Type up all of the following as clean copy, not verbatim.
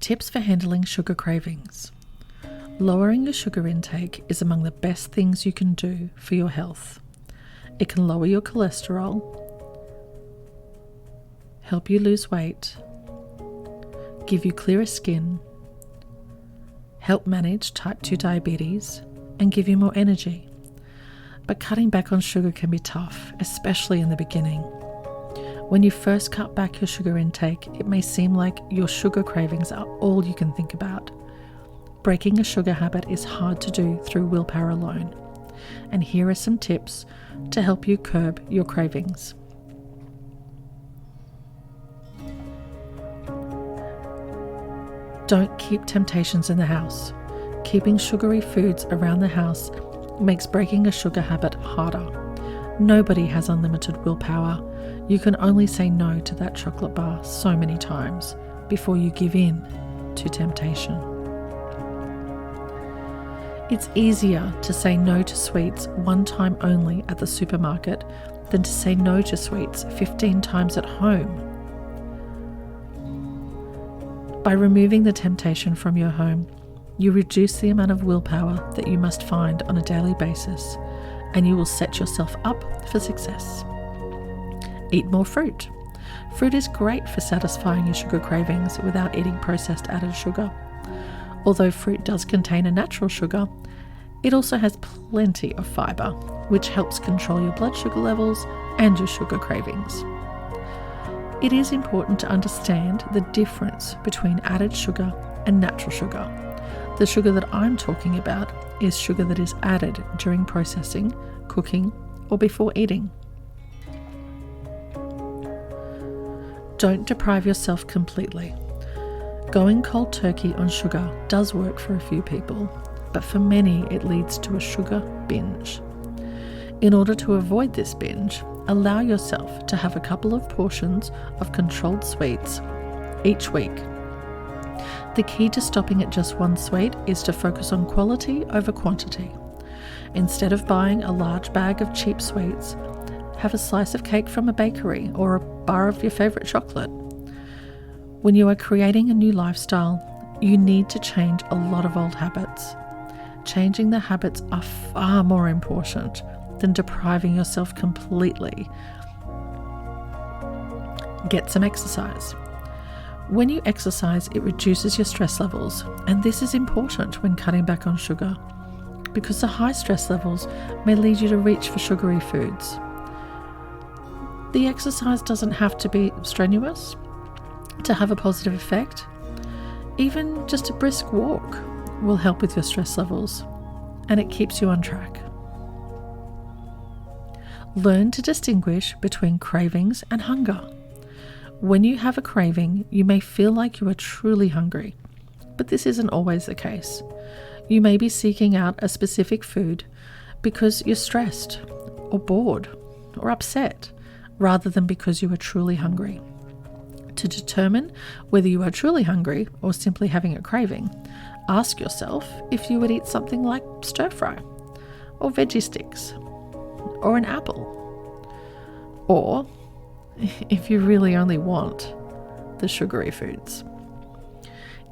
Tips for handling sugar cravings. Lowering your sugar intake is among the best things you can do for your health. It can lower your cholesterol, help you lose weight, give you clearer skin, help manage type 2 diabetes, and give you more energy. But cutting back on sugar can be tough, especially in the beginning. When you first cut back your sugar intake, it may seem like your sugar cravings are all you can think about. Breaking a sugar habit is hard to do through willpower alone. And here are some tips to help you curb your cravings. Don't keep temptations in the house. Keeping sugary foods around the house makes breaking a sugar habit harder. Nobody has unlimited willpower. You can only say no to that chocolate bar so many times before you give in to temptation. It's easier to say no to sweets one time only at the supermarket than to say no to sweets 15 times at home. By removing the temptation from your home, you reduce the amount of willpower that you must find on a daily basis, and you will set yourself up for success. Eat more fruit. Fruit is great for satisfying your sugar cravings without eating processed added sugar. Although fruit does contain a natural sugar, it also has plenty of fiber, which helps control your blood sugar levels and your sugar cravings. It is important to understand the difference between added sugar and natural sugar. The sugar that I'm talking about is sugar that is added during processing, cooking, or before eating. Don't deprive yourself completely. Going cold turkey on sugar does work for a few people, but for many it leads to a sugar binge. In order to avoid this binge, allow yourself to have a couple of portions of controlled sweets each week. The key to stopping at just one sweet is to focus on quality over quantity. Instead of buying a large bag of cheap sweets, have a slice of cake from a bakery or a bar of your favorite chocolate. When you are creating a new lifestyle, you need to change a lot of old habits. Changing the habits are far more important than depriving yourself completely. Get some exercise. When you exercise, it reduces your stress levels, and this is important when cutting back on sugar, because the high stress levels may lead you to reach for sugary foods. The exercise doesn't have to be strenuous to have a positive effect. Even just a brisk walk will help with your stress levels, and it keeps you on track. Learn to distinguish between cravings and hunger. When you have a craving, you may feel like you are truly hungry, but this isn't always the case. You may be seeking out a specific food because you're stressed or bored or upset, rather than because you are truly hungry. To determine whether you are truly hungry or simply having a craving, ask yourself if you would eat something like stir fry, or veggie sticks, or an apple, or if you really only want the sugary foods.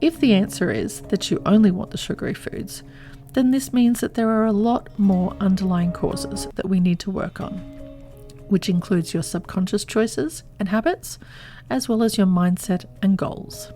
If the answer is that you only want the sugary foods, then this means that there are a lot more underlying causes that we need to work on, which includes your subconscious choices and habits, as well as your mindset and goals.